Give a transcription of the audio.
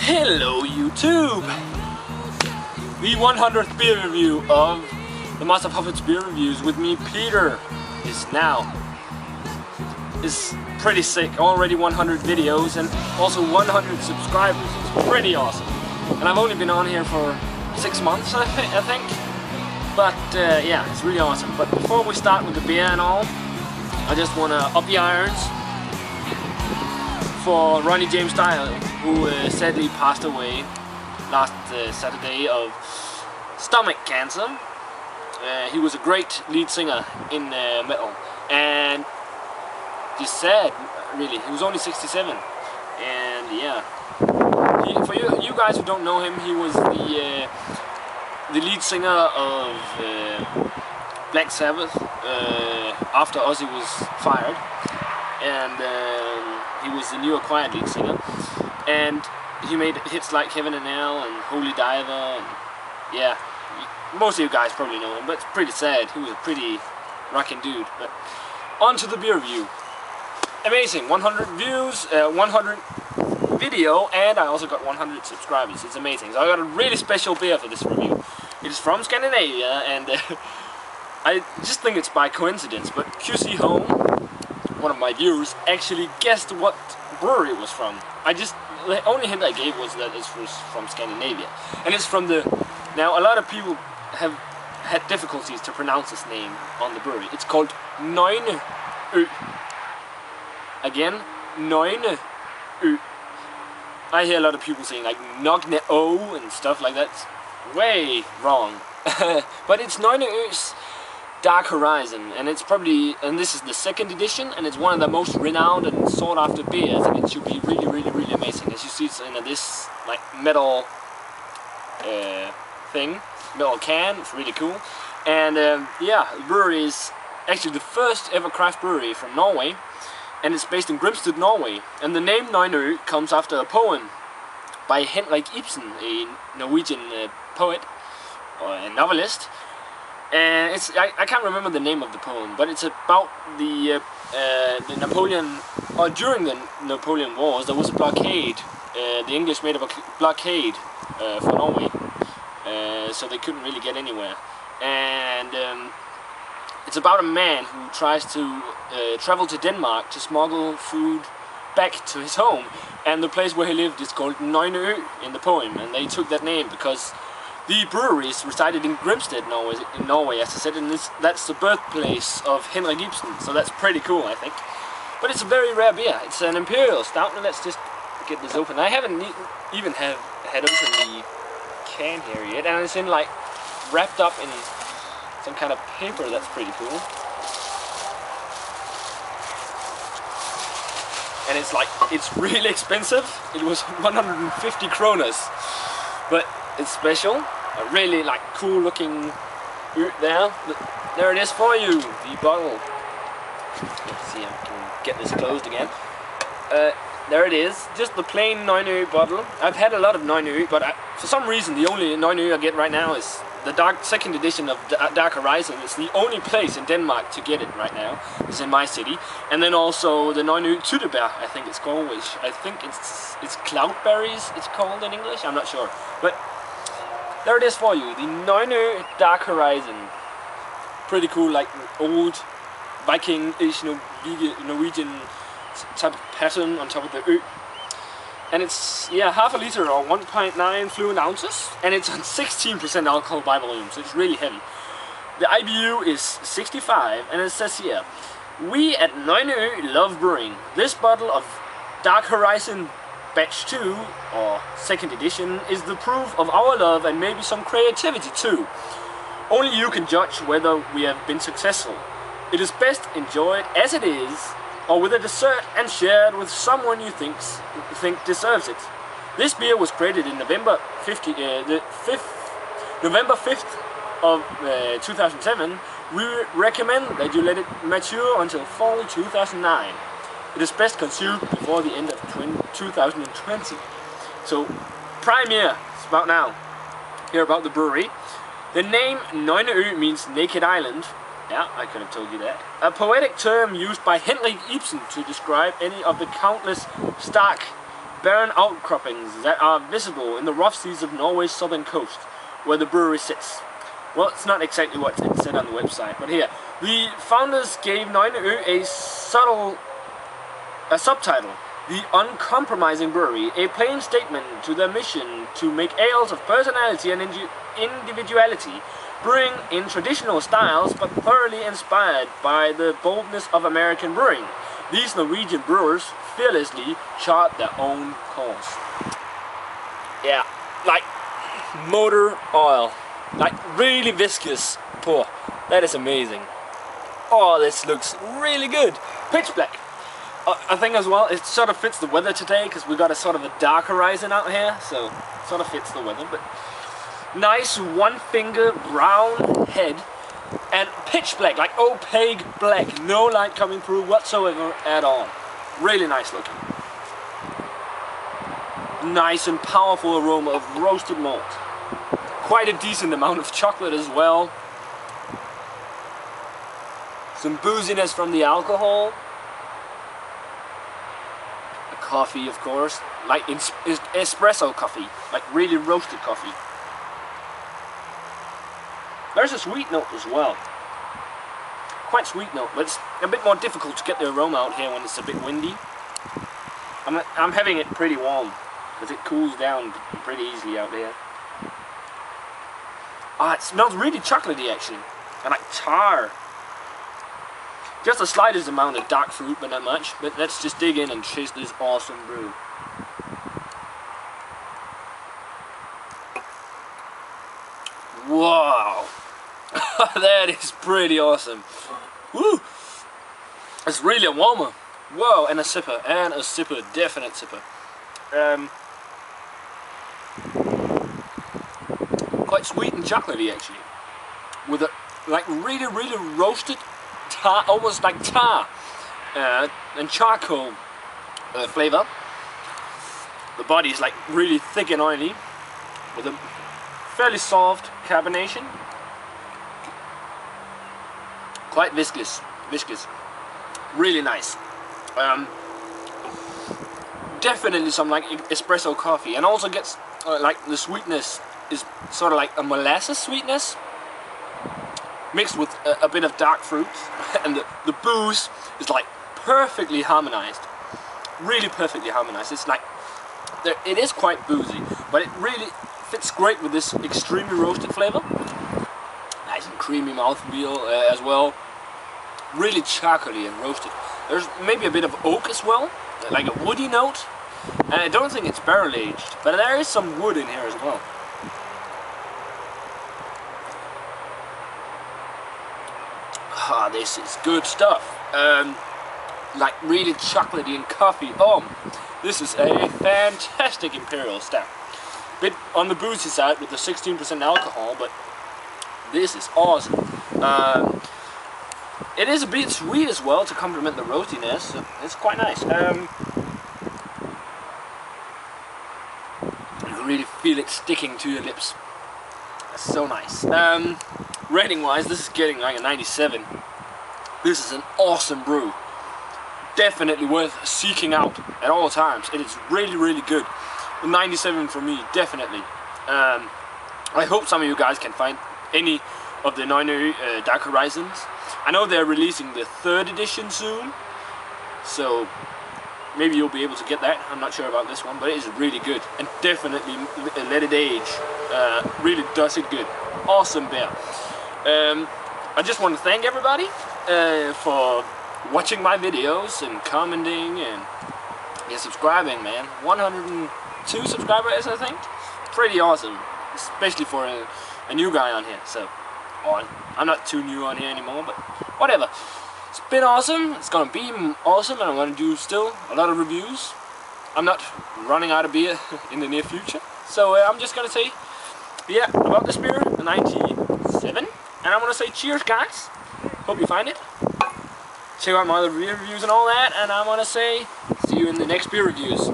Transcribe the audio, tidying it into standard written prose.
Hello YouTube! The 100th beer review of the Master Puppets beer reviews with me, Peter, is pretty sick. Already 100 videos and also 100 subscribers. It's pretty awesome. And I've only been on here for 6 months, I think. But yeah, it's really awesome. But before we start with the beer and all, I just want to up the irons for Ronnie James Dio, who sadly passed away last Saturday of stomach cancer. He was a great lead singer in metal, and just sad, really. He was only 67, and yeah. For you guys who don't know him, he was the lead singer of Black Sabbath after Ozzy was fired, and he was the new acquired lead singer, and he made hits like Heaven and Hell and Holy Diver, and yeah, most of you guys probably know him, but it's pretty sad. He was a pretty rocking dude. But on to the beer review. Amazing, 100 views, 100 video, and I also got 100 subscribers. It's amazing. So I got a really special beer for this review. It is from Scandinavia, and I just think it's by coincidence, but QC Home, one of my viewers, actually guessed what brewery it was from. The only hint I gave was that it was from Scandinavia, and it's from the. Now a lot of people have had difficulties to pronounce this name on the brewery. It's called Nøgne Ø. Again, Nøgne Ø. I hear a lot of people saying like Nøgne Ø and stuff like that. It's way wrong. But it's Nøgne Ø's Dark Horizon, and it's probably, and this is the 2nd edition, and it's one of the most renowned and sought after beers, and it should be really, really, really amazing. As you see, it's in this like metal thing, metal can. It's really cool. And yeah, the brewery is actually the first ever craft brewery from Norway, and it's based in Grimstad, Norway. And the name Nøgne Ø comes after a poem by Henrik Ibsen, a Norwegian poet or a novelist. And I can't remember the name of the poem, but it's about the Napoleon, or during the Napoleon Wars, there was a blockade. The English made a blockade for Norway, so they couldn't really get anywhere. And it's about a man who tries to travel to Denmark to smuggle food back to his home, and the place where he lived is called Nøgne Ø in the poem, and they took that name because the brewery is resided in Grimstad, Norway, as I said, and that's the birthplace of Henrik Ibsen, so that's pretty cool, I think. But it's a very rare beer. It's an Imperial Stout, and let's just get this open. I haven't even had open the can here yet, and it's in like wrapped up in some kind of paper. That's pretty cool. And it's really expensive. It was 150 kroners, but it's special. A really like cool looking there. There it is for you, the bottle. Let's see if I can get this closed again. There it is, just the plain Nøgne Ø bottle. I've had a lot of Nøgne Ø, but for some reason the only Nøgne Ø I get right now is the 2nd edition of Dark Horizon. It's the only place in Denmark to get it right now. It's in my city. And then also the Nøgne Ø Tyttebær, I think it's called, which I think it's cloudberries it's called in English, I'm not sure. But there it is for you, the Nøgne Ø Dark Horizon. Pretty cool, like old Viking-ish Norwegian type of pattern on top of the Ø. And it's, yeah, half a liter or 1.9 fluid ounces, and it's on 16% alcohol by volume, so it's really heavy. The IBU is 65, and it says here, we at Nøgne Ø love brewing. This bottle of Dark Horizon Batch 2, or 2nd edition, is the proof of our love and maybe some creativity too. Only you can judge whether we have been successful. It is best enjoyed as it is, or with a dessert and shared with someone you think deserves it. This beer was created in November 5th of 2007. We recommend that you let it mature until fall 2009. It is best consumed before the end of 2020. So, prime year, it's about now. Here about the brewery. The name Nøgne Ø means naked island. Yeah, I could have told you that. A poetic term used by Henrik Ibsen to describe any of the countless stark barren outcroppings that are visible in the rough seas of Norway's southern coast, where the brewery sits. Well, it's not exactly what it said on the website, but here. The founders gave Nøgne Ø a subtitle, The Uncompromising Brewery, a plain statement to their mission to make ales of personality and individuality, brewing in traditional styles but thoroughly inspired by the boldness of American brewing. These Norwegian brewers fearlessly chart their own course. Yeah, like motor oil, like really viscous pour. That is amazing. Oh, this looks really good. Pitch black. I think as well, it sort of fits the weather today because we got a sort of a dark horizon out here, so it sort of fits the weather. But nice one finger brown head and pitch black, like opaque black, no light coming through whatsoever at all. Really nice looking. Nice and powerful aroma of roasted malt. Quite a decent amount of chocolate as well. Some booziness from the alcohol. A coffee, of course, like espresso coffee, like really roasted coffee. There's a sweet note as well. Quite sweet note, but it's a bit more difficult to get the aroma out here when it's a bit windy. I'm having it pretty warm because it cools down pretty easily out there. Ah, it smells really chocolatey actually, and like tar. Just the slightest amount of dark fruit, but not much. But let's just dig in and taste this awesome brew. Wow, that is pretty awesome. Woo! It's really a warmer. Whoa, and a sipper, definite sipper. Quite sweet and chocolatey actually, with a like really roasted tar, almost like tar and charcoal flavor. The body is like really thick and oily, with a fairly soft carbonation. Quite viscous, really nice. Definitely some like espresso coffee, and also gets like the sweetness is sort of like a molasses sweetness mixed with a bit of dark fruit, and the booze is like perfectly harmonized, really perfectly harmonized. It's like it is quite boozy, but it really fits great with this extremely roasted flavor. Nice and creamy mouthfeel as well. Really chocolatey and roasted. There's maybe a bit of oak as well, like a woody note. And I don't think it's barrel aged, but there is some wood in here as well. Ah, this is good stuff. Like really chocolatey and coffee. Oh, this is a fantastic Imperial Stout. Bit on the boozy side with the 16% alcohol, but this is awesome. It is a bit sweet as well to complement the roastiness, so it's quite nice. You really feel it sticking to your lips. That's so nice. Rating wise, this is getting like a 97. This is an awesome brew. Definitely worth seeking out at all times. It is really good. A 97 for me, definitely. I hope some of you guys can find any of the Nøgne Ø Dark Horizons. I know they're releasing the 3rd edition soon, so maybe you'll be able to get that. I'm not sure about this one, but it is really good, and definitely let it age. Really does it good. Awesome beer. I just want to thank everybody for watching my videos and commenting and subscribing, man. 102 subscribers, I think. Pretty awesome, especially for a new guy on here. So, I'm not too new on here anymore, but whatever. It's been awesome. It's gonna be awesome, and I'm gonna do still a lot of reviews. I'm not running out of beer in the near future, so I'm just gonna say, yeah, about this beer, the 97, and I'm gonna say cheers, guys. Hope you find it. Check out my other beer reviews and all that, and I'm gonna say see you in the next beer reviews.